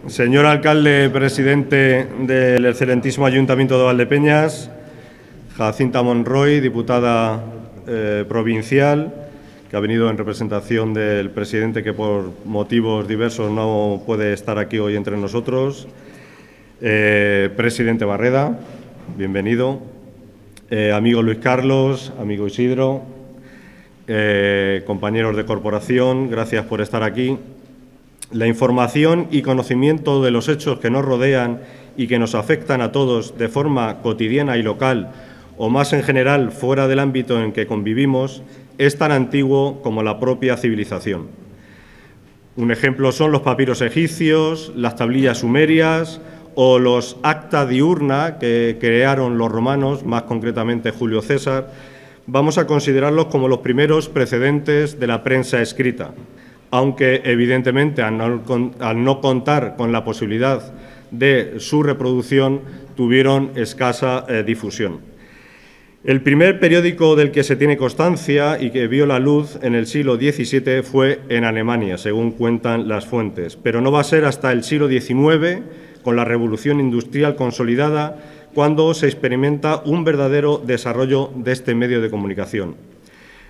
Señor alcalde presidente del excelentísimo Ayuntamiento de Valdepeñas, Jacinta Monroy, diputada provincial, que ha venido en representación del presidente que por motivos diversos no puede estar aquí hoy entre nosotros, presidente Barreda, bienvenido, amigo Luis Carlos, amigo Isidro, compañeros de corporación, gracias por estar aquí. La información y conocimiento de los hechos que nos rodean y que nos afectan a todos de forma cotidiana y local, o más en general fuera del ámbito en que convivimos, es tan antiguo como la propia civilización. Un ejemplo son los papiros egipcios, las tablillas sumerias o los acta diurna que crearon los romanos, más concretamente Julio César. Vamos a considerarlos como los primeros precedentes de la prensa escrita, aunque evidentemente al no contar con la posibilidad de su reproducción tuvieron escasa difusión. El primer periódico del que se tiene constancia y que vio la luz en el siglo XVII fue en Alemania, según cuentan las fuentes, pero no va a ser hasta el siglo XIX, con la revolución industrial consolidada, cuando se experimenta un verdadero desarrollo de este medio de comunicación.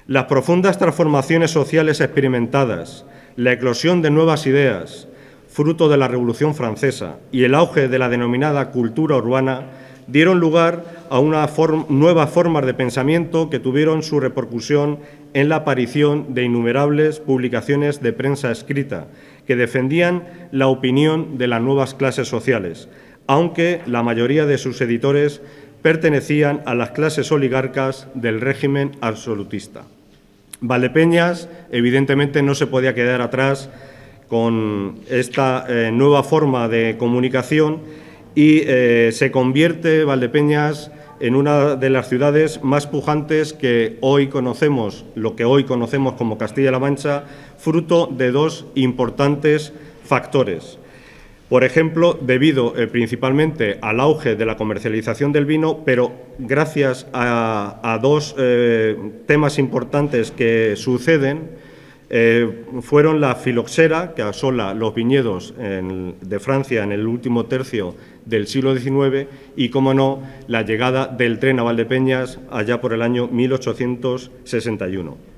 Las profundas transformaciones sociales experimentadas, la eclosión de nuevas ideas, fruto de la Revolución Francesa, y el auge de la denominada cultura urbana, dieron lugar a nuevas formas de pensamiento que tuvieron su repercusión en la aparición de innumerables publicaciones de prensa escrita que defendían la opinión de las nuevas clases sociales, aunque la mayoría de sus editores pertenecían a las clases oligarcas del régimen absolutista. Valdepeñas, evidentemente, no se podía quedar atrás con esta nueva forma de comunicación y se convierte Valdepeñas en una de las ciudades más pujantes que hoy conocemos, lo que hoy conocemos como Castilla-La Mancha, fruto de dos importantes factores. Por ejemplo, debido principalmente al auge de la comercialización del vino, pero gracias a dos temas importantes que suceden, fueron la filoxera, que asola los viñedos de Francia en el último tercio del siglo XIX, y, como no, la llegada del tren a Valdepeñas allá por el año 1861.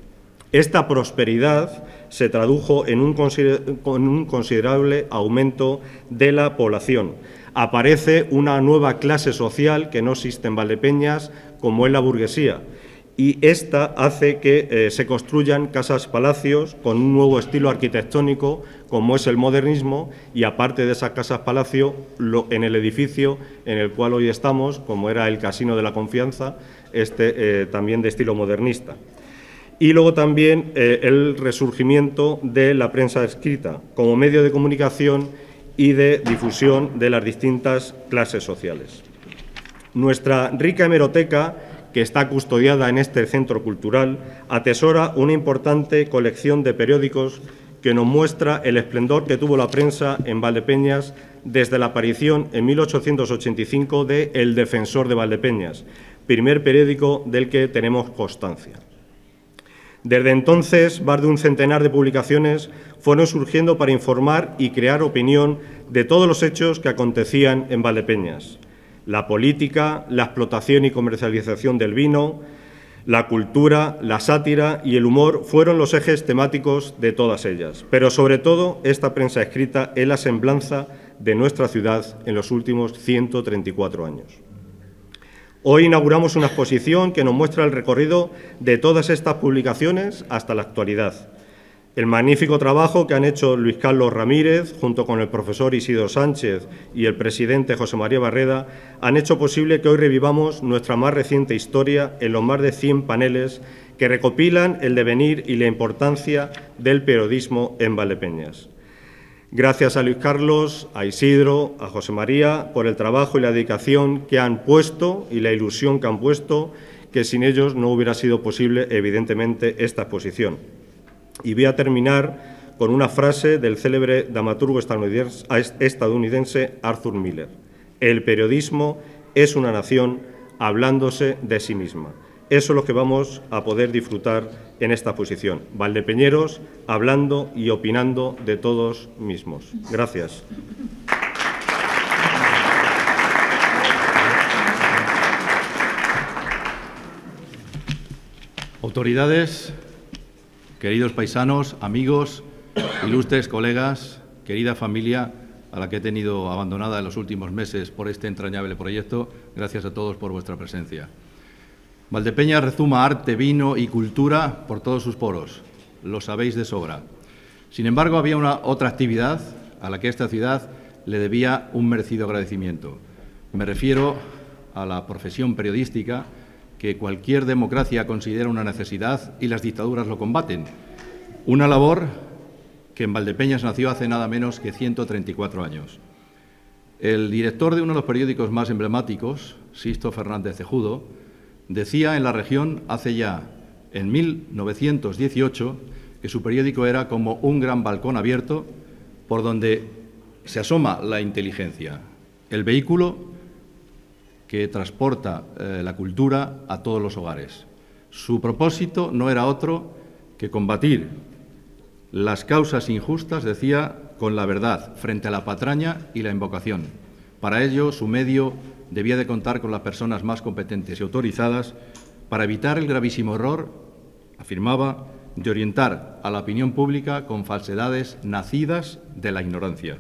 Esta prosperidad se tradujo en un considerable aumento de la población. Aparece una nueva clase social que no existe en Valdepeñas, como es la burguesía, y esta hace que se construyan casas-palacios con un nuevo estilo arquitectónico, como es el modernismo, y aparte de esas casas-palacio, en el edificio en el cual hoy estamos, como era el Casino de la Confianza, también de estilo modernista. Y luego también el resurgimiento de la prensa escrita como medio de comunicación y de difusión de las distintas clases sociales. Nuestra rica hemeroteca, que está custodiada en este centro cultural, atesora una importante colección de periódicos que nos muestra el esplendor que tuvo la prensa en Valdepeñas desde la aparición en 1885 de El Defensor de Valdepeñas, primer periódico del que tenemos constancia. Desde entonces, más de un centenar de publicaciones fueron surgiendo para informar y crear opinión de todos los hechos que acontecían en Valdepeñas. La política, la explotación y comercialización del vino, la cultura, la sátira y el humor fueron los ejes temáticos de todas ellas. Pero, sobre todo, esta prensa escrita es la semblanza de nuestra ciudad en los últimos 134 años. Hoy inauguramos una exposición que nos muestra el recorrido de todas estas publicaciones hasta la actualidad. El magnífico trabajo que han hecho Luis Carlos Ramírez, junto con el profesor Isidro Sánchez y el presidente José María Barreda, han hecho posible que hoy revivamos nuestra más reciente historia en los más de 100 paneles que recopilan el devenir y la importancia del periodismo en Valdepeñas. Gracias a Luis Carlos, a Isidro, a José María, por el trabajo y la dedicación que han puesto y la ilusión que han puesto, que sin ellos no hubiera sido posible, evidentemente, esta exposición. Y voy a terminar con una frase del célebre dramaturgo estadounidense Arthur Miller. El periodismo es una nación hablándose de sí misma. Eso es lo que vamos a poder disfrutar en esta exposición. Valdepeñeros hablando y opinando de todos mismos. Gracias. Autoridades, queridos paisanos, amigos, ilustres colegas, querida familia a la que he tenido abandonada en los últimos meses por este entrañable proyecto, gracias a todos por vuestra presencia. Valdepeñas rezuma arte, vino y cultura por todos sus poros, lo sabéis de sobra. Sin embargo, había otra actividad a la que esta ciudad le debía un merecido agradecimiento. Me refiero a la profesión periodística, que cualquier democracia considera una necesidad y las dictaduras lo combaten. Una labor que en Valdepeñas nació hace nada menos que 134 años. El director de uno de los periódicos más emblemáticos, Sisto Fernández Cejudo, decía en La Región hace ya, en 1918, que su periódico era como un gran balcón abierto por donde se asoma la inteligencia, el vehículo que transporta la cultura a todos los hogares. Su propósito no era otro que combatir las causas injustas, decía, con la verdad, frente a la patraña y la invocación. Para ello, su medio debía de contar con las personas más competentes y autorizadas para evitar el gravísimo error, afirmaba, de orientar a la opinión pública con falsedades nacidas de la ignorancia.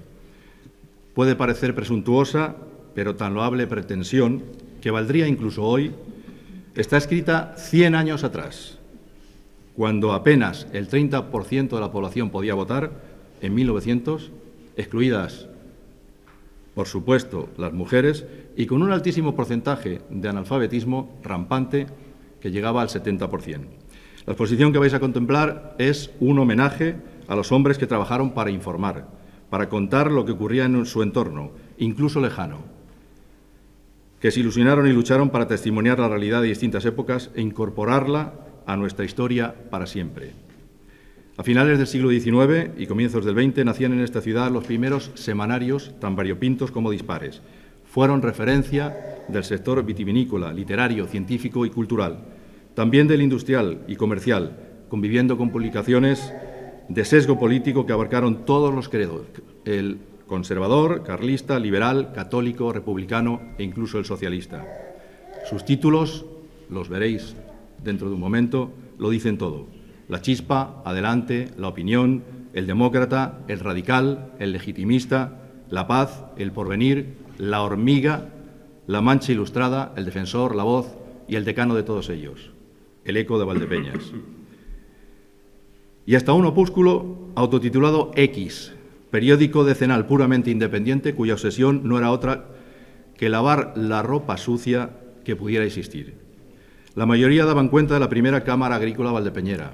Puede parecer presuntuosa, pero tan loable pretensión, que valdría incluso hoy, está escrita 100 años atrás, cuando apenas el 30% de la población podía votar, en 1900, excluidas, por supuesto, las mujeres, y con un altísimo porcentaje de analfabetismo rampante que llegaba al 70%. La exposición que vais a contemplar es un homenaje a los hombres que trabajaron para informar, para contar lo que ocurría en su entorno, incluso lejano, que se ilusionaron y lucharon para testimoniar la realidad de distintas épocas e incorporarla a nuestra historia para siempre. A finales del siglo XIX y comienzos del XX nacían en esta ciudad los primeros semanarios tan variopintos como dispares. Fueron referencia del sector vitivinícola, literario, científico y cultural, también del industrial y comercial, conviviendo con publicaciones de sesgo político que abarcaron todos los credos, el conservador, carlista, liberal, católico, republicano e incluso el socialista. Sus títulos, los veréis dentro de un momento, lo dicen todo. La Chispa, Adelante, La Opinión, El Demócrata, El Radical, El Legitimista, La Paz, El Porvenir, La Hormiga, La Mancha Ilustrada, El Defensor, La Voz y el decano de todos ellos, El Eco de Valdepeñas. Y hasta un opúsculo autotitulado X, periódico decenal puramente independiente, cuya obsesión no era otra que lavar la ropa sucia que pudiera existir. La mayoría daban cuenta de la primera Cámara Agrícola Valdepeñera,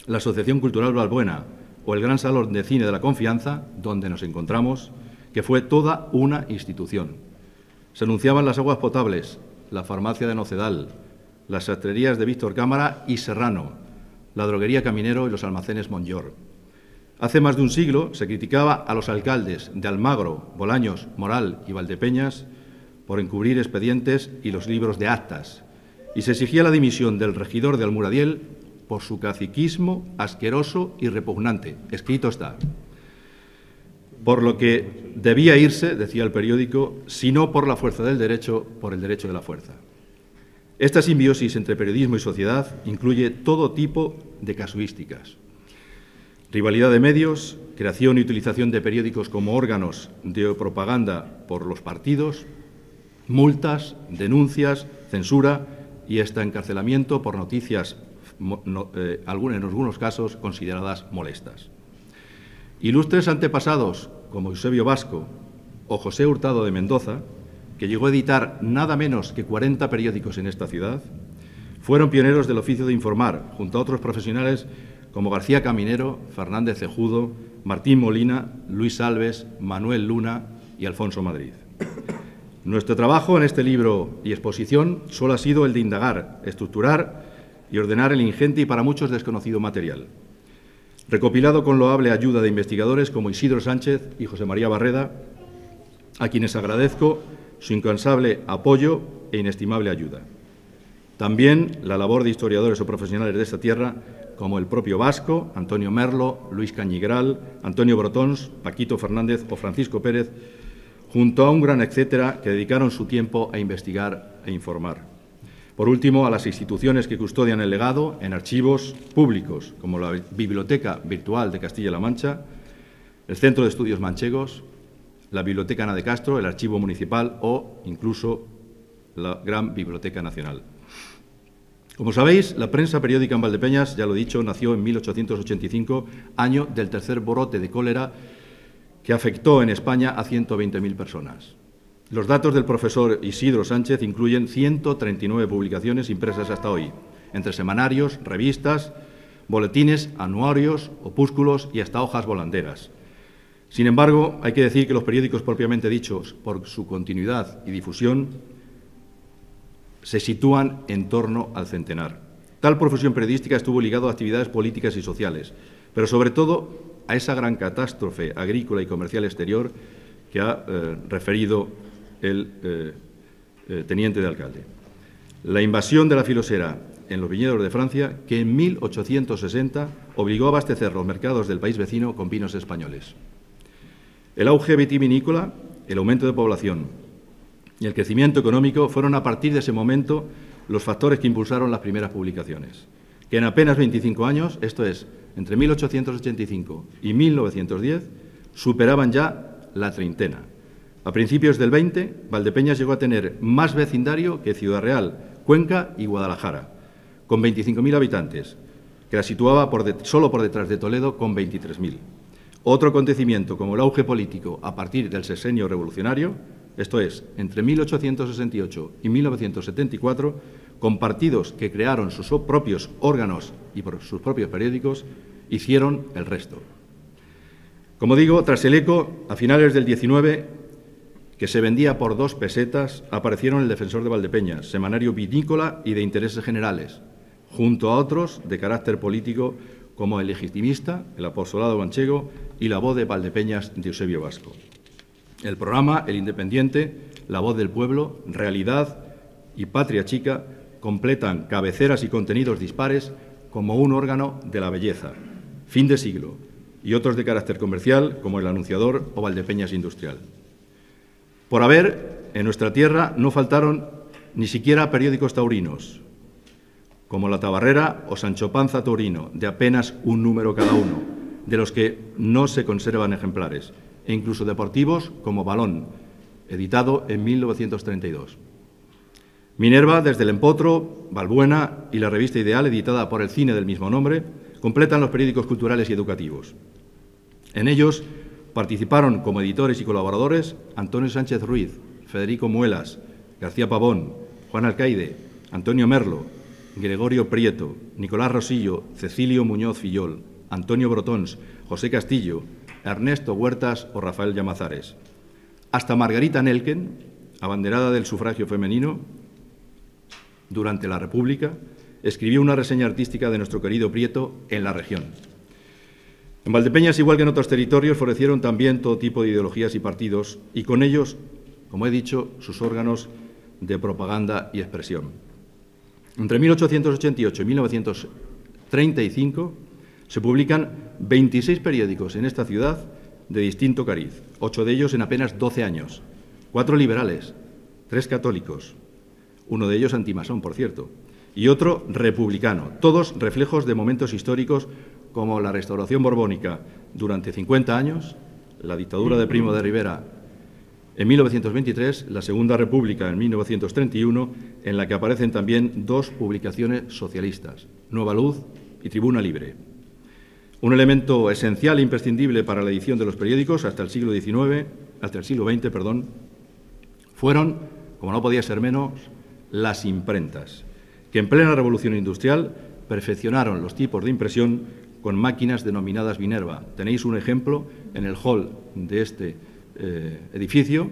la Asociación Cultural Valbuena o el Gran Salón de Cine de la Confianza, donde nos encontramos, que fue toda una institución. Se anunciaban las aguas potables, la farmacia de Nocedal, las sastrerías de Víctor Cámara y Serrano, la droguería Caminero y los almacenes Monllor. Hace más de un siglo se criticaba a los alcaldes de Almagro, Bolaños, Moral y Valdepeñas por encubrir expedientes y los libros de actas, y se exigía la dimisión del regidor de Almuradiel por su caciquismo asqueroso y repugnante. Escrito está. Por lo que debía irse, decía el periódico, si no por la fuerza del derecho, por el derecho de la fuerza. Esta simbiosis entre periodismo y sociedad incluye todo tipo de casuísticas. Rivalidad de medios, creación y utilización de periódicos como órganos de propaganda por los partidos, multas, denuncias, censura y hasta encarcelamiento por noticias, en algunos casos, consideradas molestas. Ilustres antepasados como Eusebio Vasco o José Hurtado de Mendoza, que llegó a editar nada menos que 40 periódicos en esta ciudad, fueron pioneros del oficio de informar, junto a otros profesionales como García Caminero, Fernández Cejudo, Martín Molina, Luis Alves, Manuel Luna y Alfonso Madrid. Nuestro trabajo en este libro y exposición solo ha sido el de indagar, estructurar y ordenar el ingente y para muchos desconocido material, recopilado con loable ayuda de investigadores como Isidro Sánchez y José María Barreda, a quienes agradezco su incansable apoyo e inestimable ayuda. También la labor de historiadores o profesionales de esta tierra, como el propio Vasco, Antonio Merlo, Luis Cañigral, Antonio Brotons, Paquito Fernández o Francisco Pérez, junto a un gran etcétera que dedicaron su tiempo a investigar e informar. Por último, a las instituciones que custodian el legado en archivos públicos, como la Biblioteca Virtual de Castilla-La Mancha, el Centro de Estudios Manchegos, la Biblioteca Ana de Castro, el Archivo Municipal o incluso la Gran Biblioteca Nacional. Como sabéis, la prensa periódica en Valdepeñas, ya lo he dicho, nació en 1885, año del tercer brote de cólera que afectó en España a 120.000 personas. Los datos del profesor Isidro Sánchez incluyen 139 publicaciones impresas hasta hoy, entre semanarios, revistas, boletines, anuarios, opúsculos y hasta hojas volanderas. Sin embargo, hay que decir que los periódicos propiamente dichos, por su continuidad y difusión, se sitúan en torno al centenar. Tal profesión periodística estuvo ligada a actividades políticas y sociales, pero sobre todo a esa gran catástrofe agrícola y comercial exterior que ha referido el teniente de alcalde. La invasión de la filosera en los viñedos de Francia, que en 1860 obligó a abastecer los mercados del país vecino con vinos españoles. El auge vitivinícola, el aumento de población y el crecimiento económico fueron a partir de ese momento los factores que impulsaron las primeras publicaciones, que en apenas 25 años, esto es, entre 1885 y 1910, superaban ya la treintena. A principios del 20, Valdepeñas llegó a tener más vecindario que Ciudad Real, Cuenca y Guadalajara, con 25.000 habitantes, que la situaba solo por detrás de Toledo con 23.000. Otro acontecimiento, como el auge político a partir del sexenio revolucionario, esto es, entre 1868 y 1974, con partidos que crearon sus propios órganos y por sus propios periódicos, hicieron el resto. Como digo, tras el ECO, a finales del 19, que se vendía por 2 pesetas, aparecieron El Defensor de Valdepeñas, semanario vinícola y de intereses generales, junto a otros de carácter político como El Legitimista, El Apostolado Manchego y La Voz de Valdepeñas de Eusebio Vasco. El programa El Independiente, La Voz del Pueblo, Realidad y Patria Chica completan cabeceras y contenidos dispares como un órgano de la belleza, Fin de Siglo y otros de carácter comercial como El Anunciador o Valdepeñas Industrial. Por haber, en nuestra tierra no faltaron ni siquiera periódicos taurinos, como La Tabarrera o Sancho Panza Taurino, de apenas un número cada uno, de los que no se conservan ejemplares, e incluso deportivos como Balón, editado en 1932. Minerva, desde el Empotro, Valbuena y la revista Ideal, editada por El Cine del mismo nombre, completan los periódicos culturales y educativos. En ellos participaron como editores y colaboradores Antonio Sánchez Ruiz, Federico Muelas, García Pavón, Juan Alcaide, Antonio Merlo, Gregorio Prieto, Nicolás Rosillo, Cecilio Muñoz Fillol, Antonio Brotons, José Castillo, Ernesto Huertas o Rafael Llamazares. Hasta Margarita Nelken, abanderada del sufragio femenino, durante la República, escribió una reseña artística de nuestro querido Prieto en La Región. En Valdepeñas, igual que en otros territorios, florecieron también todo tipo de ideologías y partidos, y con ellos, como he dicho, sus órganos de propaganda y expresión. Entre 1888 y 1935 se publican 26 periódicos en esta ciudad de distinto cariz, 8 de ellos en apenas 12 años, 4 liberales, 3 católicos, uno de ellos antimasón, por cierto, y otro republicano, todos reflejos de momentos históricos como la Restauración Borbónica durante 50 años, la dictadura de Primo de Rivera en 1923, la Segunda República en 1931, en la que aparecen también 2 publicaciones socialistas, Nueva Luz y Tribuna Libre. Un elemento esencial e imprescindible para la edición de los periódicos hasta el siglo XX, fueron, como no podía ser menos, las imprentas, que en plena revolución industrial perfeccionaron los tipos de impresión con máquinas denominadas Minerva. Tenéis un ejemplo en el hall de este edificio,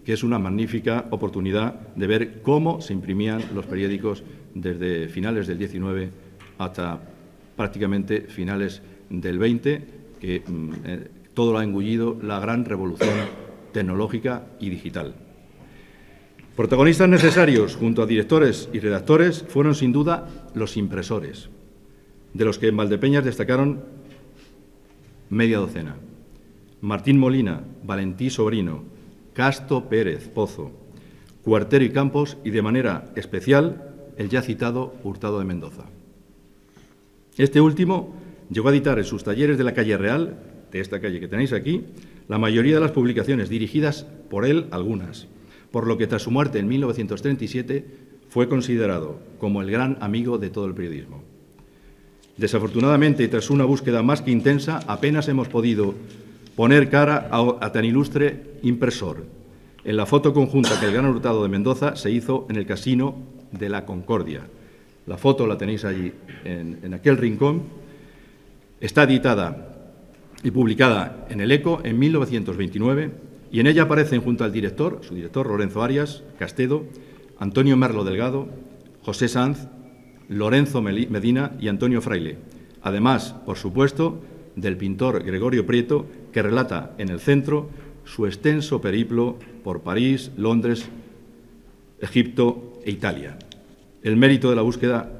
que es una magnífica oportunidad de ver cómo se imprimían los periódicos desde finales del XIX hasta prácticamente finales del XX, que todo lo ha engullido la gran revolución tecnológica y digital. Protagonistas necesarios, junto a directores y redactores, fueron sin duda los impresores, de los que en Valdepeñas destacaron media docena. Martín Molina, Valentí Sobrino, Casto Pérez Pozo, Cuartero y Campos y, de manera especial, el ya citado Hurtado de Mendoza. Este último llegó a editar en sus talleres de la calle Real, de esta calle que tenéis aquí, la mayoría de las publicaciones, dirigidas por él algunas, por lo que tras su muerte en 1937 fue considerado como el gran amigo de todo el periodismo. Desafortunadamente, y tras una búsqueda más que intensa, apenas hemos podido poner cara a tan ilustre impresor en la foto conjunta que el gran Hurtado de Mendoza se hizo en el Casino de la Concordia. La foto la tenéis allí en aquel rincón. Está editada y publicada en El Eco en 1929 y en ella aparecen junto al director, su director Lorenzo Arias Castedo, Antonio Merlo Delgado, José Sanz, Lorenzo Medina y Antonio Fraile. Además, por supuesto, del pintor Gregorio Prieto, que relata en el centro su extenso periplo por París, Londres, Egipto e Italia. El mérito de la búsqueda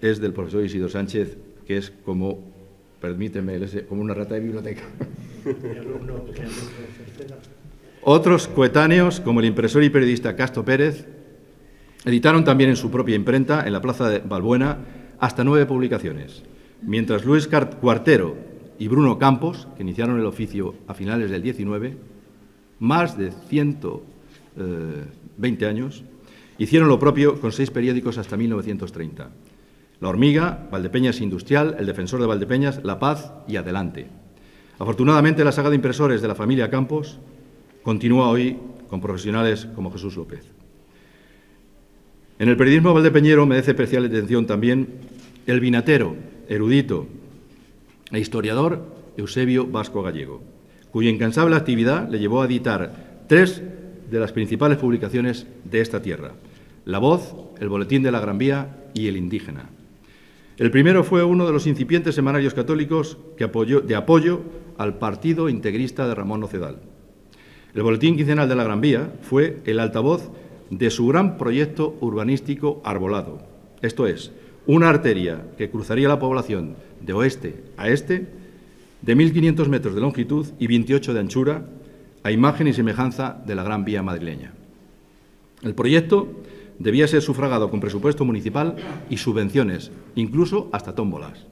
es del profesor Isidro Sánchez, que es como, permíteme, como una rata de biblioteca. Otros coetáneos, como el impresor y periodista Casto Pérez, editaron también en su propia imprenta, en la Plaza de Balbuena, hasta 9 publicaciones, mientras Luis Cuartero y Bruno Campos, que iniciaron el oficio a finales del 19, más de 120 años, hicieron lo propio con 6 periódicos hasta 1930. La Hormiga, Valdepeñas Industrial, El Defensor de Valdepeñas, La Paz y Adelante. Afortunadamente, la saga de impresores de la familia Campos continúa hoy con profesionales como Jesús López. En el periodismo valdepeñero merece especial atención también el vinatero, erudito e historiador Eusebio Vasco Gallego, cuya incansable actividad le llevó a editar 3 de las principales publicaciones de esta tierra: La Voz, El Boletín de la Gran Vía y El Indígena. El primero fue uno de los incipientes semanarios católicos de apoyo al partido integrista de Ramón Nocedal. El Boletín Quincenal de la Gran Vía fue el altavoz de su gran proyecto urbanístico arbolado, esto es, una arteria que cruzaría la población de oeste a este, de 1.500 metros de longitud y 28 de anchura, a imagen y semejanza de la Gran Vía madrileña. El proyecto debía ser sufragado con presupuesto municipal y subvenciones, incluso hasta tómbolas.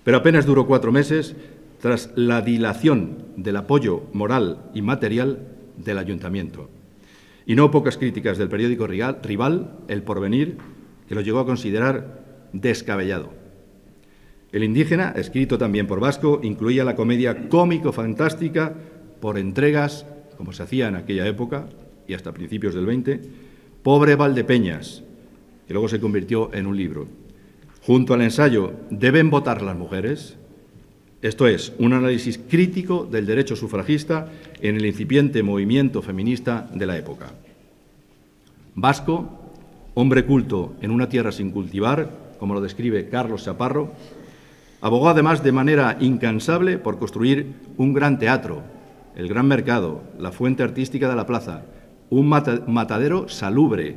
Pero apenas duró 4 meses tras la dilación del apoyo moral y material del ayuntamiento. Y no pocas críticas del periódico rival, El Porvenir, que lo llegó a considerar descabellado. El Indígena, escrito también por Vasco, incluía la comedia cómico-fantástica por entregas, como se hacía en aquella época y hasta principios del 20, Pobre Valdepeñas, que luego se convirtió en un libro. Junto al ensayo ¿Deben votar las mujeres?, esto es, un análisis crítico del derecho sufragista en el incipiente movimiento feminista de la época. Vasco, hombre culto en una tierra sin cultivar, como lo describe Carlos Chaparro, abogó además de manera incansable por construir un gran teatro, el Gran Mercado, la fuente artística de la plaza, un matadero salubre,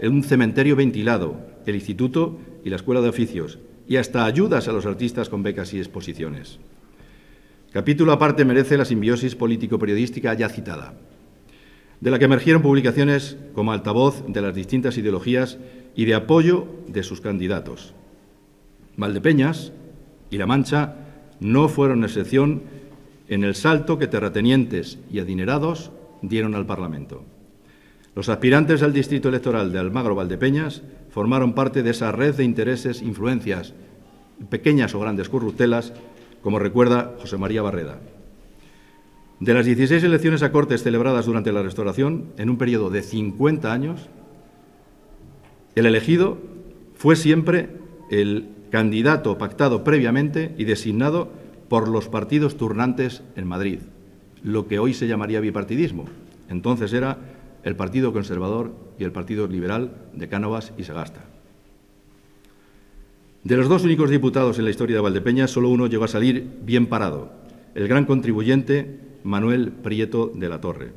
un cementerio ventilado, el instituto y la escuela de oficios, y hasta ayudas a los artistas con becas y exposiciones. Capítulo aparte merece la simbiosis político-periodística ya citada, de la que emergieron publicaciones como altavoz de las distintas ideologías y de apoyo de sus candidatos. Valdepeñas y La Mancha no fueron excepción en el salto que terratenientes y adinerados dieron al Parlamento. Los aspirantes al distrito electoral de Almagro-Valdepeñas formaron parte de esa red de intereses, influencias, pequeñas o grandes corruptelas, como recuerda José María Barreda. De las 16 elecciones a Cortes celebradas durante la Restauración, en un periodo de 50 años, el elegido fue siempre el candidato pactado previamente y designado por los partidos turnantes en Madrid, lo que hoy se llamaría bipartidismo. Entonces era el Partido Conservador y el Partido Liberal de Cánovas y Sagasta. De los 2 únicos diputados en la historia de Valdepeñas, solo uno llegó a salir bien parado, el gran contribuyente Manuel Prieto de la Torre.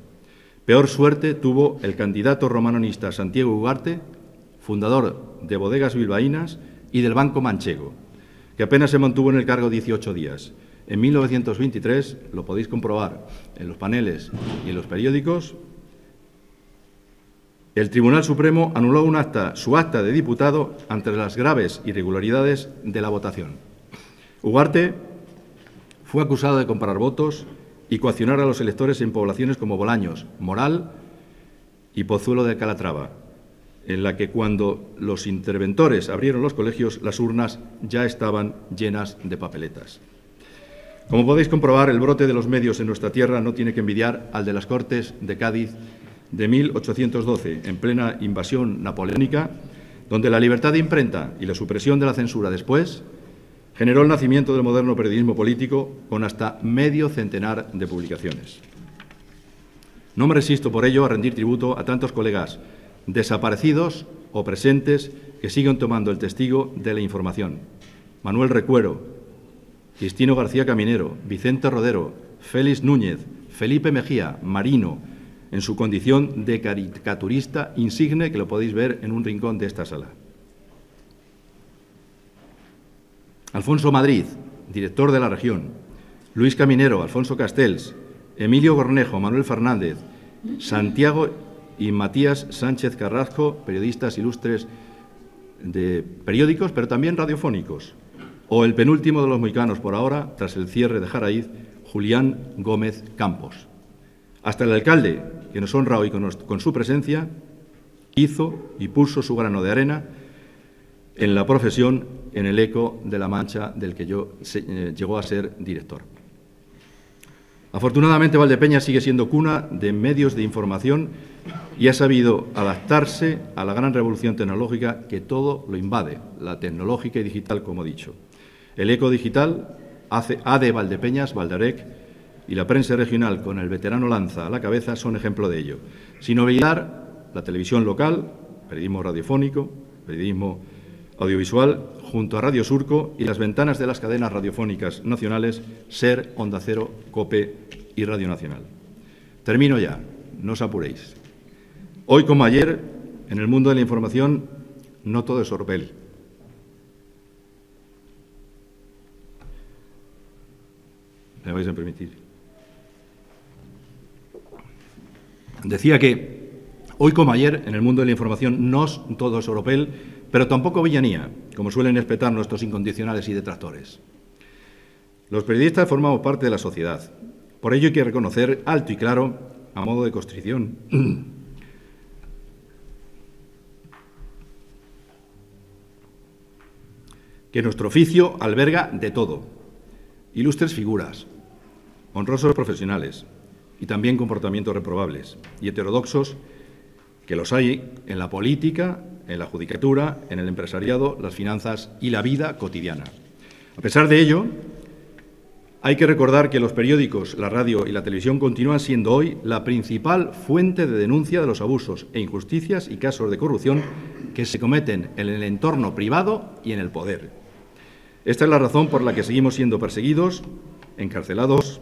Peor suerte tuvo el candidato romanonista Santiago Ugarte, fundador de Bodegas Bilbaínas y del Banco Manchego, que apenas se mantuvo en el cargo 18 días. En 1923, lo podéis comprobar en los paneles y en los periódicos, el Tribunal Supremo anuló su acta de diputado ante las graves irregularidades de la votación. Ugarte fue acusado de comprar votos y coaccionar a los electores en poblaciones como Bolaños, Moral y Pozuelo de Calatrava, en la que cuando los interventores abrieron los colegios, las urnas ya estaban llenas de papeletas. Como podéis comprobar, el brote de los medios en nuestra tierra no tiene que envidiar al de las Cortes de Cádiz de 1812, en plena invasión napoleónica, donde la libertad de imprenta y la supresión de la censura después generó el nacimiento del moderno periodismo político con hasta medio centenar de publicaciones. No me resisto, por ello, a rendir tributo a tantos colegas desaparecidos o presentes que siguen tomando el testigo de la información. Manuel Recuero, Cristino García Caminero, Vicente Rodero, Félix Núñez, Felipe Mejía, Marino, en su condición de caricaturista insigne, que lo podéis ver en un rincón de esta sala. Alfonso Madrid, director de La Región, Luis Caminero, Alfonso Castells, Emilio Gornejo, Manuel Fernández, Santiago y Matías Sánchez Carrasco, periodistas ilustres de periódicos, pero también radiofónicos, o el penúltimo de los mohicanos por ahora, tras el cierre de Jaraíz, Julián Gómez Campos. Hasta el alcalde, que nos honra hoy con su presencia, hizo y puso su grano de arena en la profesión, en el eco de La Mancha, del que llegó a ser director. Afortunadamente, Valdepeñas sigue siendo cuna de medios de información y ha sabido adaptarse a la gran revolución tecnológica que todo lo invade, la tecnológica y digital, como he dicho. El eco digital, AD Valdepeñas, Valdarec, y la prensa regional, con el veterano Lanza a la cabeza, son ejemplo de ello. Sin olvidar la televisión local, periodismo radiofónico, periodismo audiovisual, junto a Radio Surco y las ventanas de las cadenas radiofónicas nacionales, SER, Onda Cero, COPE y Radio Nacional. Termino ya, no os apuréis. Hoy como ayer, en el mundo de la información, no todo es oropel. ¿Me vais a permitir? Decía que hoy como ayer, en el mundo de la información, no todo es oropel, pero tampoco villanía, como suelen espetar nuestros incondicionales y detractores. Los periodistas formamos parte de la sociedad. Por ello hay que reconocer alto y claro, a modo de constricción, que nuestro oficio alberga de todo: ilustres figuras, honrosos profesionales y también comportamientos reprobables y heterodoxos, que los hay en la política, en la judicatura, en el empresariado, las finanzas y la vida cotidiana. A pesar de ello, hay que recordar que los periódicos, la radio y la televisión continúan siendo hoy la principal fuente de denuncia de los abusos e injusticias y casos de corrupción que se cometen en el entorno privado y en el poder. Esta es la razón por la que seguimos siendo perseguidos, encarcelados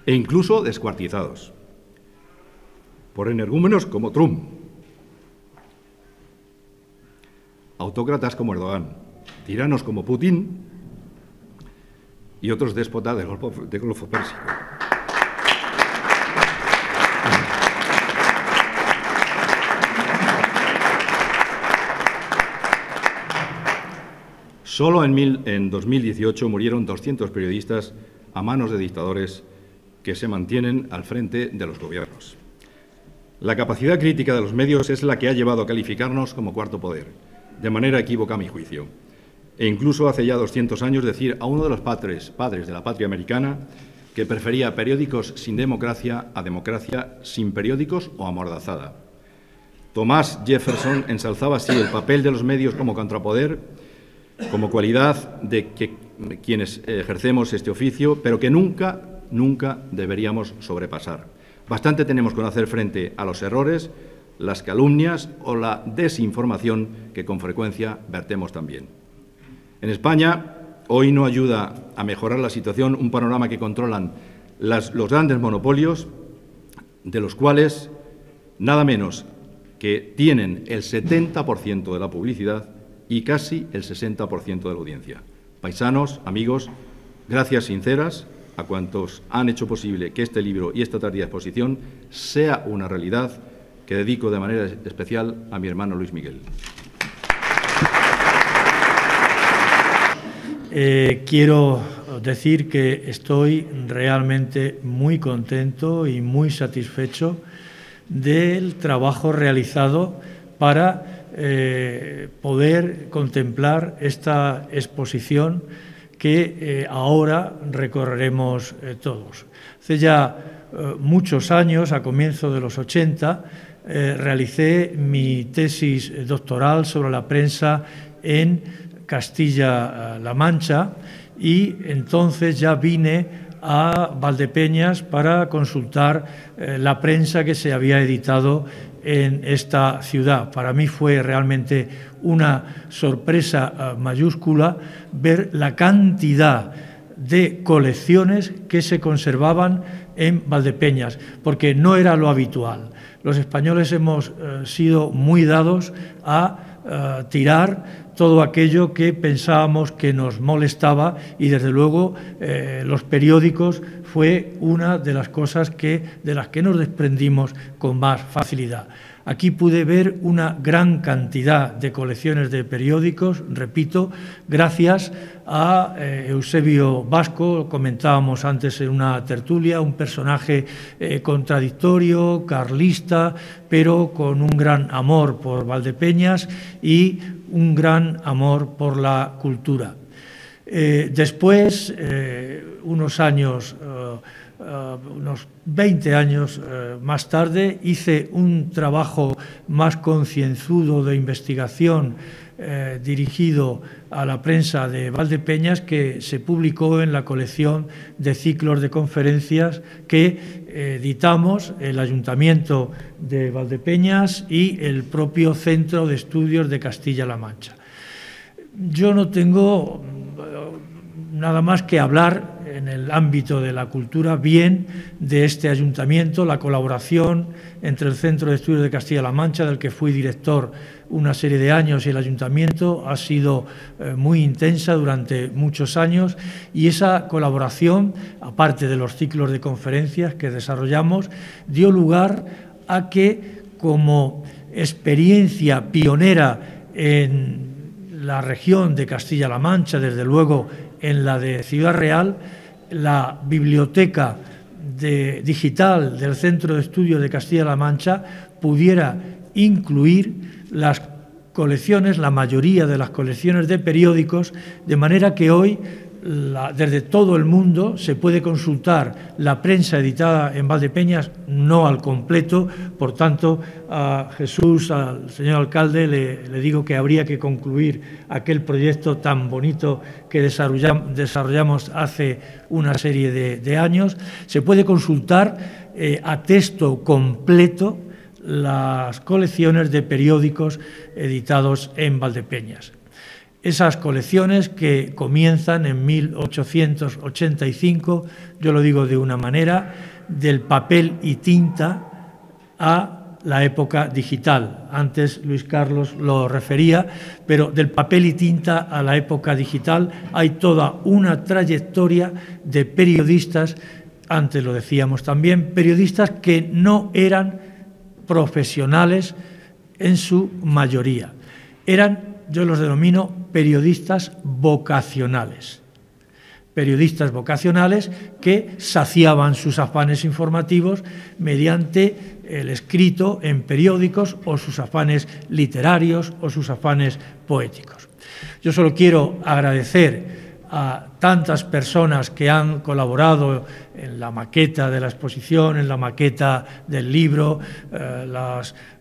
e incluso descuartizados por energúmenos como Trump, autócratas como Erdogan, tiranos como Putin y otros déspotas del Golfo Pérsico. Solo en 2018 murieron 200 periodistas a manos de dictadores que se mantienen al frente de los gobiernos. La capacidad crítica de los medios es la que ha llevado a calificarnos como cuarto poder, de manera equívoca a mi juicio. E incluso hace ya 200 años decir a uno de los padres de la patria americana que prefería periódicos sin democracia a democracia sin periódicos o amordazada. Thomas Jefferson ensalzaba así el papel de los medios como contrapoder, como cualidad de quienes ejercemos este oficio, pero que nunca deberíamos sobrepasar. Bastante tenemos con hacer frente a los errores, las calumnias o la desinformación que con frecuencia vertemos también. En España, hoy no ayuda a mejorar la situación un panorama que controlan los grandes monopolios, de los cuales nada menos que tienen el 70% de la publicidad y casi el 60% de la audiencia. Paisanos, amigos, gracias sinceras a cuantos han hecho posible que este libro y esta tardía exposición sea una realidad, que dedico de manera especial a mi hermano Luis Miguel. Quiero decir que estoy realmente muy contento y muy satisfecho del trabajo realizado para poder contemplar esta exposición que ahora recorreremos todos. Hace ya muchos años, a comienzos de los 80, realicé mi tesis doctoral sobre la prensa en Castilla-La Mancha y entonces ya vine a Valdepeñas para consultar la prensa que se había editado en esta ciudad. Para mí fue realmente una sorpresa mayúscula ver la cantidad de colecciones que se conservaban en Valdepeñas, porque no era lo habitual. Los españoles hemos sido muy dados a tirar todo aquello que pensábamos que nos molestaba y, desde luego, los periódicos fue una de las cosas de las que nos desprendimos con más facilidad. Aquí pude ver una gran cantidad de colecciones de periódicos, repito, gracias a Eusebio Vasco, comentábamos antes en una tertulia, un personaje contradictorio, carlista, pero con un gran amor por Valdepeñas y un gran amor por la cultura. Después, unos 20 años más tarde, hice un trabajo más concienzudo de investigación dirigido a la prensa de Valdepeñas, que se publicó en la colección de ciclos de conferencias que editamos el Ayuntamiento de Valdepeñas y el propio Centro de Estudios de Castilla-La Mancha. Yo no tengo nada más que hablar en el ámbito de la cultura bien de este ayuntamiento, la colaboración entre el Centro de Estudios de Castilla-La Mancha, del que fui director una serie de años, y el ayuntamiento ha sido muy intensa durante muchos años, y esa colaboración, aparte de los ciclos de conferencias que desarrollamos, dio lugar a que, como experiencia pionera en la región de Castilla-La Mancha, desde luego en la de Ciudad Real, la biblioteca digital del Centro de Estudios de Castilla-La Mancha pudiera incluir las colecciones, la mayoría de las colecciones de periódicos, de manera que hoy desde todo el mundo se puede consultar la prensa editada en Valdepeñas, no al completo. Por tanto, a Jesús, al señor alcalde, le digo que habría que concluir aquel proyecto tan bonito que desarrollamos hace una serie de años. Se puede consultar a texto completo las colecciones de periódicos editados en Valdepeñas. Esas colecciones que comienzan en 1885, yo lo digo de una manera, del papel y tinta a la época digital. Antes Luis Carlos lo refería, pero del papel y tinta a la época digital hay toda una trayectoria de periodistas, antes lo decíamos también, periodistas que no eran profesionales en su mayoría. Yo los denomino periodistas vocacionales. Periodistas vocacionales que saciaban sus afanes informativos mediante el escrito en periódicos, o sus afanes literarios o sus afanes poéticos. Yo solo quiero agradecer a tantas personas que han colaborado en la maqueta de la exposición, en la maqueta del libro,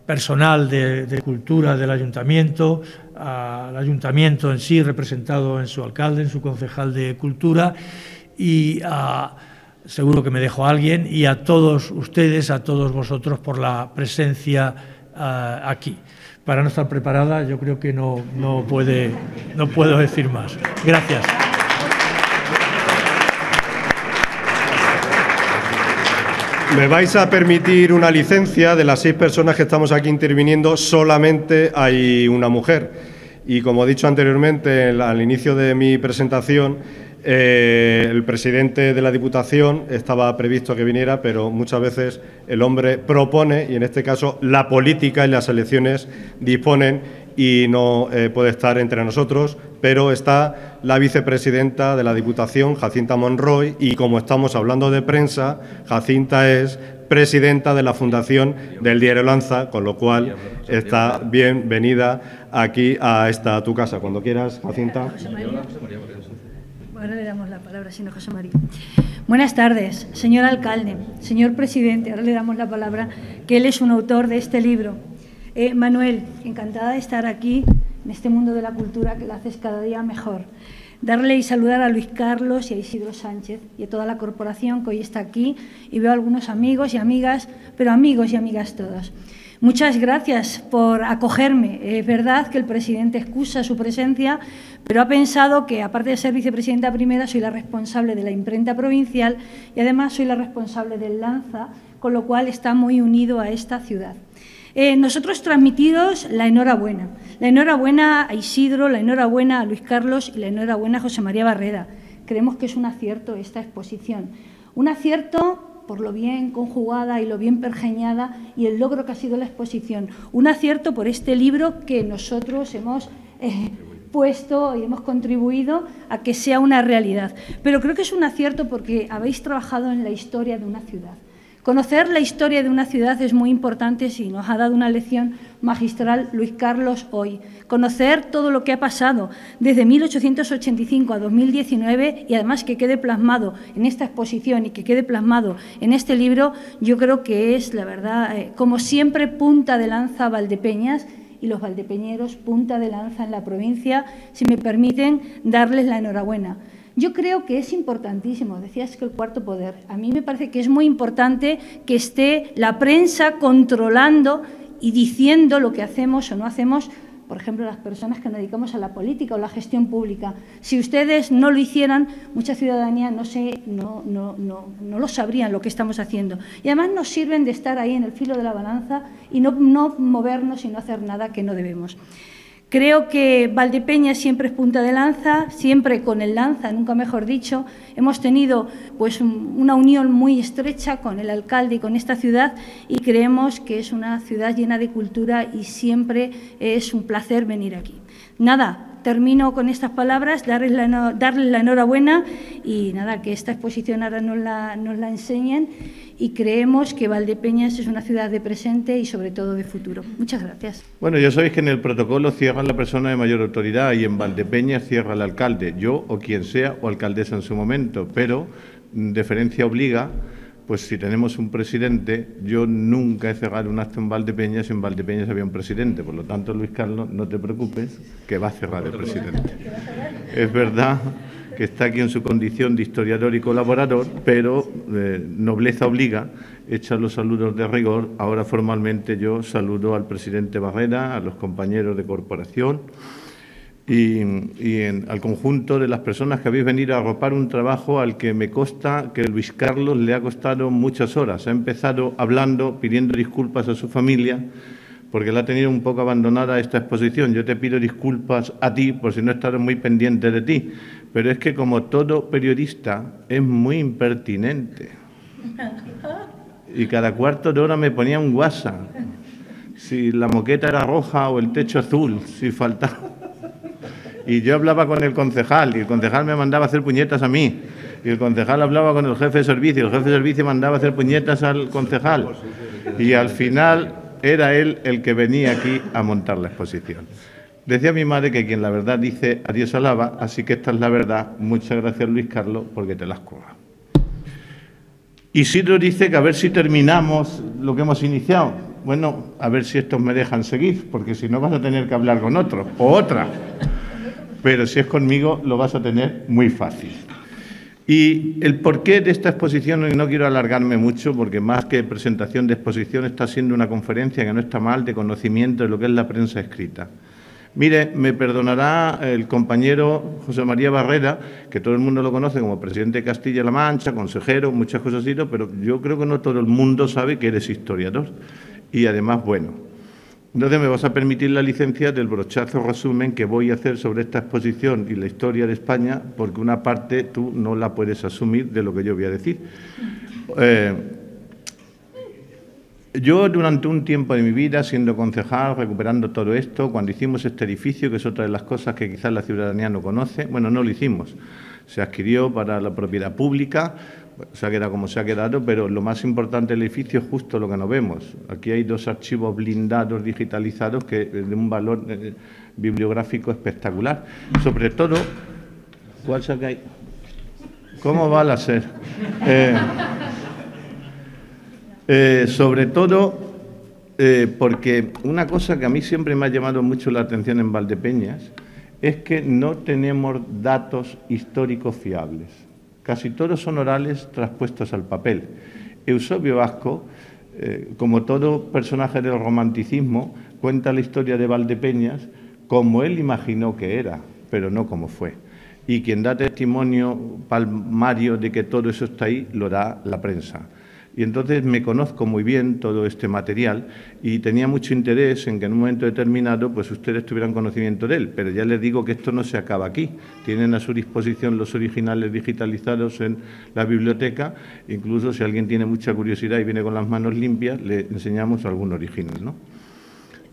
personal de cultura del ayuntamiento, al ayuntamiento en sí, representado en su alcalde, en su concejal de cultura, y seguro que me dejo a alguien, y a todos ustedes, a todos vosotros, por la presencia aquí. Para no estar preparada, yo creo que no puedo decir más. Gracias. Me vais a permitir una licencia. De las 6 personas que estamos aquí interviniendo, solamente hay una mujer. Y como he dicho anteriormente, al inicio de mi presentación, el presidente de la Diputación estaba previsto que viniera, pero muchas veces el hombre propone y, en este caso, la política y las elecciones disponen y no puede estar entre nosotros, pero está la vicepresidenta de la Diputación, Jacinta Monroy, y como estamos hablando de prensa, Jacinta es presidenta de la Fundación del Diario Lanza, con lo cual está bienvenida aquí a tu casa. Cuando quieras, Jacinta. Ahora le damos la palabra, señor José María. Buenas tardes, señor alcalde, señor presidente. Ahora le damos la palabra, que él es un autor de este libro. Manuel, encantada de estar aquí en este mundo de la cultura que lo haces cada día mejor. Darle y saludar a Luis Carlos y a Isidro Sánchez y a toda la corporación que hoy está aquí, y veo a algunos amigos y amigas, pero amigos y amigas todos. Muchas gracias por acogerme. Es verdad que el presidente excusa su presencia, pero ha pensado que, aparte de ser vicepresidenta primera, soy la responsable de la imprenta provincial y además soy la responsable del Lanza, con lo cual está muy unido a esta ciudad. Nosotros transmitiros la enhorabuena a Isidro, la enhorabuena a Luis Carlos y la enhorabuena a José María Barreda. Creemos que es un acierto esta exposición, un acierto por lo bien conjugada y lo bien pergeñada y el logro que ha sido la exposición. Un acierto por este libro que nosotros hemos puesto y hemos contribuido a que sea una realidad. Pero creo que es un acierto porque habéis trabajado en la historia de una ciudad. Conocer la historia de una ciudad es muy importante, y nos ha dado una lección magistral Luis Carlos hoy. Conocer todo lo que ha pasado desde 1885 a 2019 y además que quede plasmado en esta exposición y que quede plasmado en este libro, yo creo que es, la verdad, como siempre, punta de lanza Valdepeñas y los valdepeñeros, punta de lanza en la provincia. Si me permiten, darles la enhorabuena. Yo creo que es importantísimo, decías que el cuarto poder, a mí me parece que es muy importante que esté la prensa controlando y diciendo lo que hacemos o no hacemos, por ejemplo, las personas que nos dedicamos a la política o la gestión pública. Si ustedes no lo hicieran, mucha ciudadanía no lo sabrían lo que estamos haciendo. Y además nos sirven de estar ahí en el filo de la balanza y no movernos y no hacer nada que no debemos. Creo que Valdepeñas siempre es punta de lanza, siempre con el Lanza, nunca mejor dicho. Hemos tenido pues una unión muy estrecha con el alcalde y con esta ciudad, y creemos que es una ciudad llena de cultura y siempre es un placer venir aquí. Nada, termino con estas palabras, darles la enhorabuena y nada, que esta exposición ahora nos la enseñen, y creemos que Valdepeñas es una ciudad de presente y sobre todo de futuro. Muchas gracias. Bueno, ya sabéis que en el protocolo cierra la persona de mayor autoridad y en Valdepeñas cierra el alcalde, yo o quien sea, o alcaldesa en su momento, pero deferencia obliga. Pues si tenemos un presidente, yo nunca he cerrado un acto en Valdepeñas si en Valdepeñas había un presidente. Por lo tanto, Luis Carlos, no te preocupes, que va a cerrar el presidente. Es verdad que está aquí en su condición de historiador y colaborador, pero nobleza obliga, hecha los saludos de rigor. Ahora formalmente yo saludo al presidente Barreda, a los compañeros de corporación y al conjunto de las personas que habéis venido a arropar un trabajo al que me consta que Luis Carlos le ha costado muchas horas. Ha empezado hablando, pidiendo disculpas a su familia, porque la ha tenido un poco abandonada esta exposición. Yo te pido disculpas a ti por si no he estado muy pendiente de ti, pero es que como todo periodista es muy impertinente. Y cada cuarto de hora me ponía un WhatsApp, si la moqueta era roja o el techo azul, si faltaba. Y yo hablaba con el concejal, y el concejal me mandaba a hacer puñetas a mí, y el concejal hablaba con el jefe de servicio, y el jefe de servicio mandaba a hacer puñetas al concejal, y al final era él el que venía aquí a montar la exposición. Decía mi madre que quien la verdad dice, a Dios alaba, así que esta es la verdad. Muchas gracias, Luis Carlos, porque te las curras. Isidro dice que a ver si terminamos lo que hemos iniciado. Bueno, a ver si estos me dejan seguir, porque si no vas a tener que hablar con otro o otra. Pero si es conmigo lo vas a tener muy fácil. Y el porqué de esta exposición, y no quiero alargarme mucho, porque más que presentación de exposición está siendo una conferencia que no está mal de conocimiento de lo que es la prensa escrita. Mire, me perdonará el compañero José María Barreda, que todo el mundo lo conoce como presidente de Castilla-La Mancha, consejero, muchas cosas así, pero yo creo que no todo el mundo sabe que eres historiador. Y además, bueno, Entonces, me vas a permitir la licencia del brochazo resumen que voy a hacer sobre esta exposición y la historia de España, porque una parte tú no la puedes asumir de lo que yo voy a decir. Yo, durante un tiempo de mi vida, siendo concejal, recuperando todo esto, cuando hicimos este edificio, que es otra de las cosas que quizás la ciudadanía no conoce, bueno, no lo hicimos, se adquirió para la propiedad pública, se ha quedado como se ha quedado, pero lo más importante del edificio es justo lo que no vemos. Aquí hay 2 archivos blindados digitalizados que de un valor bibliográfico espectacular. Sobre todo, ¿cuál saca ahí? ¿Cómo va la SER? Sobre todo, porque una cosa que a mí siempre me ha llamado mucho la atención en Valdepeñas es que no tenemos datos históricos fiables. Casi todos son orales traspuestos al papel. Eusebio Vasco, como todo personaje del romanticismo, cuenta la historia de Valdepeñas como él imaginó que era, pero no como fue. Y quien da testimonio palmario de que todo eso está ahí, lo da la prensa. Y entonces me conozco muy bien todo este material y tenía mucho interés en que en un momento determinado pues ustedes tuvieran conocimiento de él, pero ya les digo que esto no se acaba aquí. Tienen a su disposición los originales digitalizados en la biblioteca, incluso si alguien tiene mucha curiosidad y viene con las manos limpias, le enseñamos algún original, ¿no?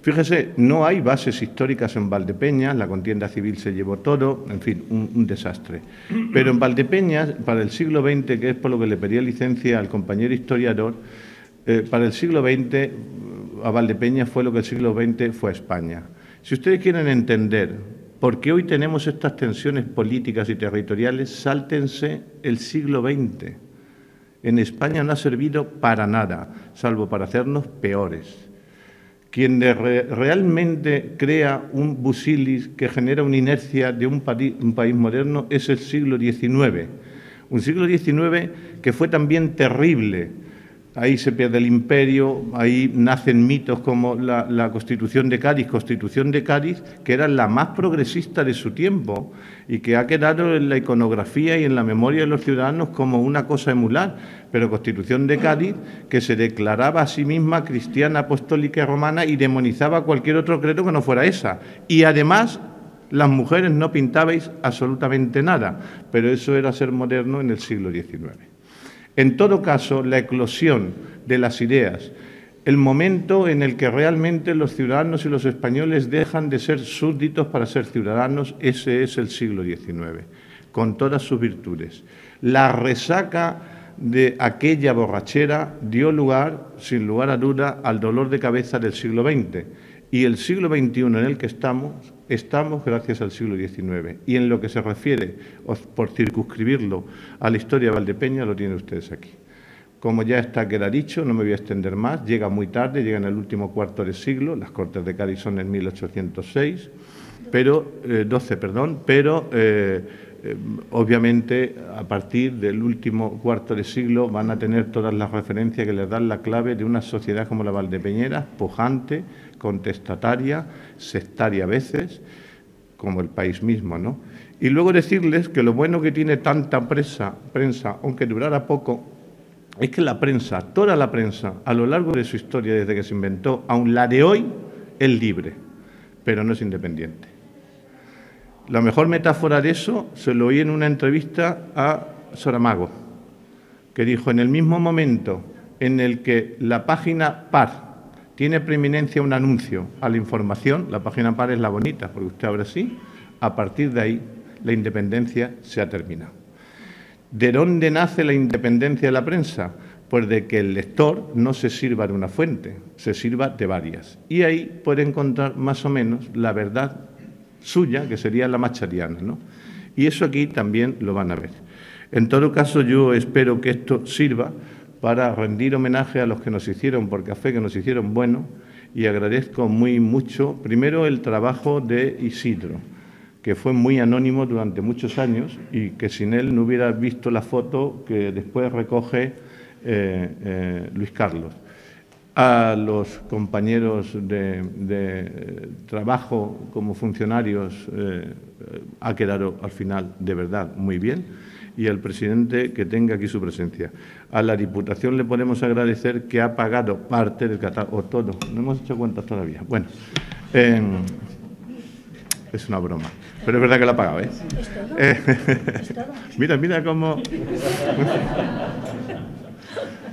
Fíjese, no hay bases históricas en Valdepeñas, la contienda civil se llevó todo, en fin, un desastre. Pero en Valdepeñas, para el siglo XX, que es por lo que le pedía licencia al compañero historiador, para el siglo XX a Valdepeñas fue lo que el siglo XX fue a España. Si ustedes quieren entender por qué hoy tenemos estas tensiones políticas y territoriales, sáltense el siglo XX. En España no ha servido para nada, salvo para hacernos peores. Quien realmente crea un busilis que genera una inercia de un país moderno es el siglo XIX. Un siglo XIX que fue también terrible. Ahí se pierde el imperio, ahí nacen mitos como la Constitución de Cádiz, que era la más progresista de su tiempo y que ha quedado en la iconografía y en la memoria de los ciudadanos como una cosa a emular, pero Constitución de Cádiz que se declaraba a sí misma cristiana, apostólica y romana y demonizaba cualquier otro credo que no fuera esa. Y además, las mujeres no pintabais absolutamente nada, pero eso era ser moderno en el siglo XIX. En todo caso, la eclosión de las ideas, el momento en el que realmente los ciudadanos y los españoles dejan de ser súbditos para ser ciudadanos, ese es el siglo XIX, con todas sus virtudes. La resaca de aquella borrachera dio lugar, sin lugar a duda, al dolor de cabeza del siglo XX. Y el siglo XXI en el que estamos gracias al siglo XIX. Y en lo que se refiere, por circunscribirlo a la historia de Valdepeñas, lo tienen ustedes aquí. Como ya queda dicho, no me voy a extender más, llega muy tarde, llega en el último cuarto de siglo, las Cortes de Cádiz son en 1806, pero obviamente a partir del último cuarto de siglo van a tener todas las referencias que les dan la clave de una sociedad como la valdepeñera, pujante, contestataria, sectaria a veces, como el país mismo, ¿no? Y luego decirles que lo bueno que tiene tanta prensa, aunque durara poco, es que la prensa, toda la prensa, a lo largo de su historia desde que se inventó, aun la de hoy, es libre, pero no es independiente. La mejor metáfora de eso se lo oí en una entrevista a Saramago, que dijo, en el mismo momento en el que la página par tiene preeminencia un anuncio a la información, la página par es la bonita, porque usted abre así, a partir de ahí la independencia se ha terminado. ¿De dónde nace la independencia de la prensa? Pues de que el lector no se sirva de una fuente, se sirva de varias. Y ahí puede encontrar más o menos la verdad suya, que sería la machadiana, ¿no? Y eso aquí también lo van a ver. En todo caso, yo espero que esto sirva para rendir homenaje a los que nos hicieron por café, que nos hicieron bueno, y agradezco muy mucho, primero, el trabajo de Isidro, que fue muy anónimo durante muchos años y que sin él no hubiera visto la foto que después recoge Luis Carlos. A los compañeros de trabajo como funcionarios ha quedado al final de verdad muy bien y al presidente que tenga aquí su presencia. A la Diputación le podemos agradecer que ha pagado parte del catálogo, o todo, no hemos hecho cuentas todavía. Bueno, es una broma, pero es verdad que lo ha pagado, ¿eh? Mira cómo...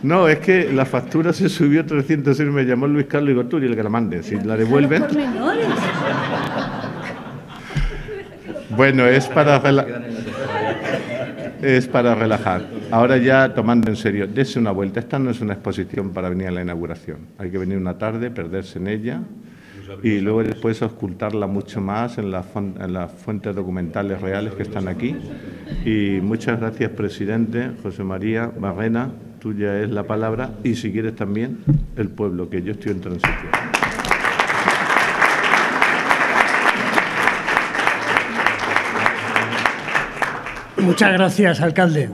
No, es que la factura se subió 306, me llamó Luis Carlos y digo, tú, dile que la mande, si la devuelven... Bueno, es para relajar. Ahora ya, tomando en serio, dése una vuelta. Esta no es una exposición para venir a la inauguración. Hay que venir una tarde, perderse en ella y luego después auscultarla mucho más en las fuentes documentales reales que están aquí. Y muchas gracias, presidente. José María Barrena, tuya es la palabra y si quieres también el pueblo, que yo estoy en transición. Muchas gracias, alcalde.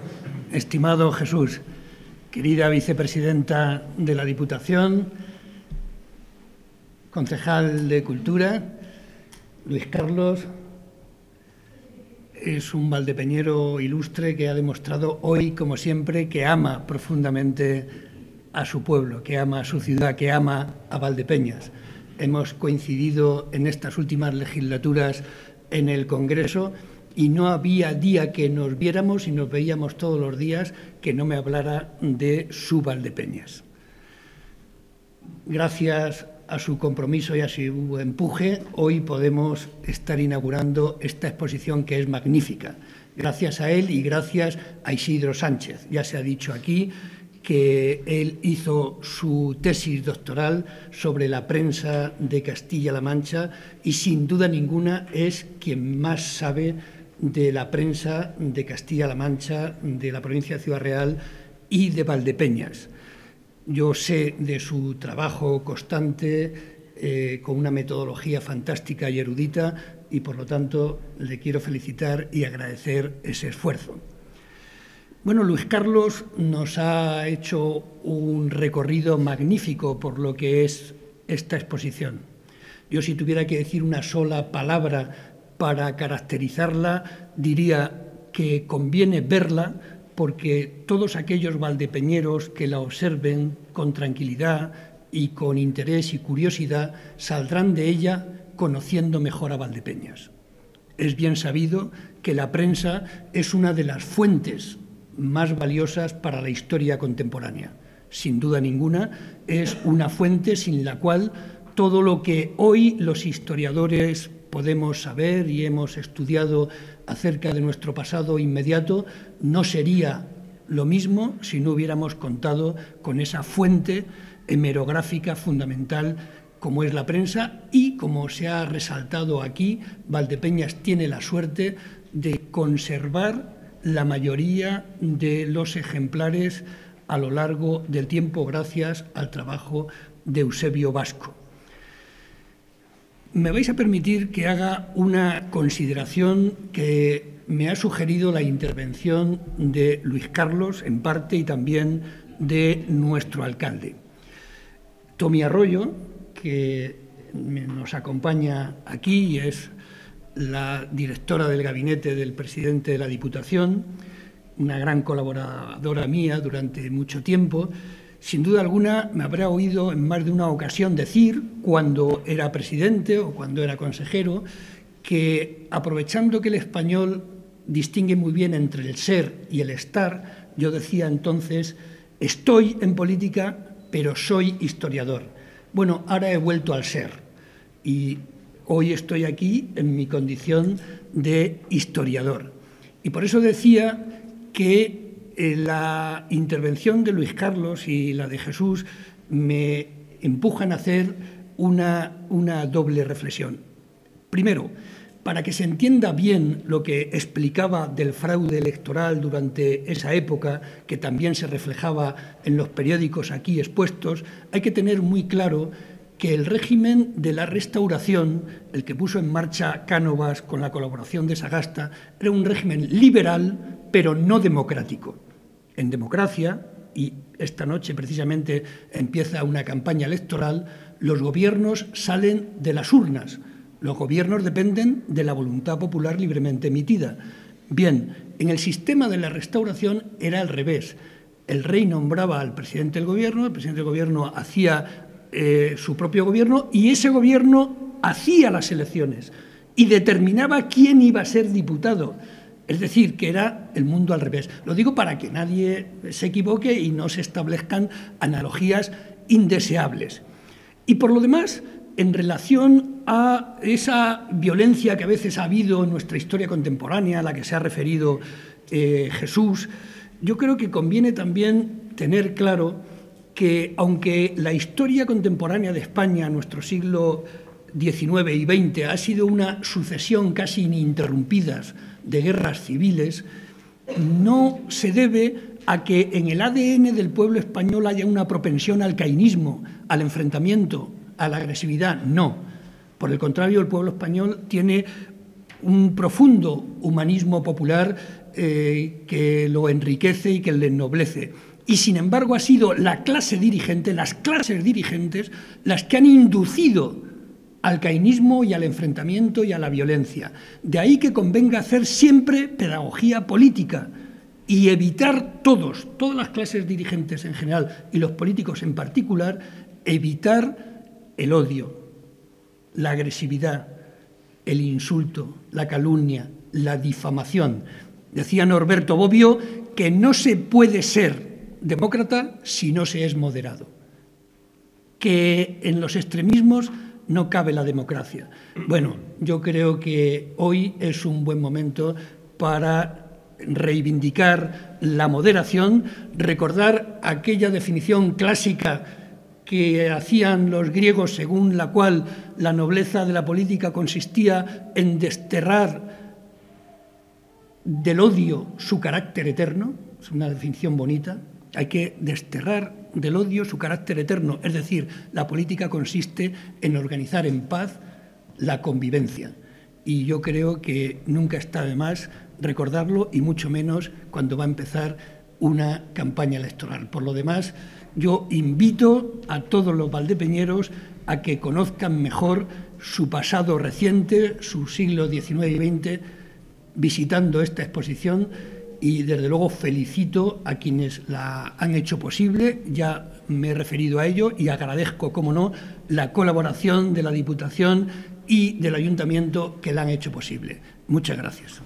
Estimado Jesús, querida vicepresidenta de la Diputación, concejal de Cultura, Luis Carlos, es un valdepeñero ilustre que ha demostrado hoy, como siempre, que ama profundamente a su pueblo, que ama a su ciudad, que ama a Valdepeñas. Hemos coincidido en estas últimas legislaturas en el Congreso y no había día que nos viéramos y nos veíamos todos los días que no me hablara de su Valdepeñas. Gracias a su compromiso y a su empuje, hoy podemos estar inaugurando esta exposición que es magnífica. Gracias a él y gracias a Isidro Sánchez. Ya se ha dicho aquí que él hizo su tesis doctoral sobre la prensa de Castilla-La Mancha y sin duda ninguna es quien más sabe de la prensa de Castilla-La Mancha, de la provincia de Ciudad Real y de Valdepeñas. Yo sé de su trabajo constante, con una metodología fantástica y erudita, y por lo tanto le quiero felicitar y agradecer ese esfuerzo. Bueno, Luis Carlos nos ha hecho un recorrido magnífico por lo que es esta exposición. Yo, si tuviera que decir una sola palabra para caracterizarla, diría que conviene verla porque todos aquellos valdepeñeros que la observen con tranquilidad y con interés y curiosidad saldrán de ella conociendo mejor a Valdepeñas. Es bien sabido que la prensa es una de las fuentes más valiosas para la historia contemporánea. Sin duda ninguna, es una fuente sin la cual todo lo que hoy los historiadores podemos saber y hemos estudiado acerca de nuestro pasado inmediato no sería lo mismo si no hubiéramos contado con esa fuente hemerográfica fundamental como es la prensa y, como se ha resaltado aquí, Valdepeñas tiene la suerte de conservar la mayoría de los ejemplares a lo largo del tiempo gracias al trabajo de Eusebio Vasco. Me vais a permitir que haga una consideración que me ha sugerido la intervención de Luis Carlos, en parte, y también de nuestro alcalde. Tomi Arroyo, que nos acompaña aquí y es la directora del gabinete del presidente de la Diputación, una gran colaboradora mía durante mucho tiempo. Sin duda alguna me habrá oído en más de una ocasión decir, cuando era presidente o cuando era consejero, que aprovechando que el español distingue muy bien entre el ser y el estar, yo decía entonces, estoy en política, pero soy historiador. Bueno, ahora he vuelto al ser y hoy estoy aquí en mi condición de historiador. Y por eso decía que la intervención de Luis Carlos y la de Jesús me empujan a hacer una doble reflexión. Primero, para que se entienda bien lo que explicaba del fraude electoral durante esa época, que también se reflejaba en los periódicos aquí expuestos, hay que tener muy claro que el régimen de la Restauración, el que puso en marcha Cánovas con la colaboración de Sagasta, era un régimen liberal, pero no democrático. En democracia, y esta noche precisamente empieza una campaña electoral, los gobiernos salen de las urnas. Los gobiernos dependen de la voluntad popular libremente emitida. Bien, En el sistema de la Restauración era al revés. El rey nombraba al presidente del gobierno, el presidente del gobierno hacía su propio gobierno y ese gobierno hacía las elecciones y determinaba quién iba a ser diputado. Es decir, que era el mundo al revés. Lo digo para que nadie se equivoque y no se establezcan analogías indeseables. Y por lo demás, en relación a esa violencia que a veces ha habido en nuestra historia contemporánea, a la que se ha referido Jesús, yo creo que conviene también tener claro que, aunque la historia contemporánea de España, nuestro siglo XIX y XX, ha sido una sucesión casi ininterrumpida de guerras civiles, no se debe a que en el ADN del pueblo español haya una propensión al cainismo, al enfrentamiento, a la agresividad. No. Por el contrario, el pueblo español tiene un profundo humanismo popular que lo enriquece y que le ennoblece. Y, sin embargo, ha sido la clase dirigente, las clases dirigentes, las que han inducido al cainismo y al enfrentamiento y a la violencia. De ahí que convenga hacer siempre pedagogía política y evitar todas las clases dirigentes en general y los políticos en particular, evitar el odio, la agresividad, el insulto, la calumnia, la difamación. Decía Norberto Bobbio que no se puede ser demócrata si no se es moderado, que en los extremismos no cabe la democracia. Bueno, yo creo que hoy es un buen momento para reivindicar la moderación, recordar aquella definición clásica que hacían los griegos, según la cual la nobleza de la política consistía en desterrar del odio su carácter eterno. Es una definición bonita. Hay que desterrar del odio su carácter eterno, es decir, la política consiste en organizar en paz la convivencia. Y yo creo que nunca está de más recordarlo, y mucho menos cuando va a empezar una campaña electoral. Por lo demás, yo invito a todos los valdepeñeros a que conozcan mejor su pasado reciente, su siglo XIX y XX, visitando esta exposición. Y, desde luego, felicito a quienes la han hecho posible, ya me he referido a ello, y agradezco, cómo no, la colaboración de la Diputación y del Ayuntamiento que la han hecho posible. Muchas gracias.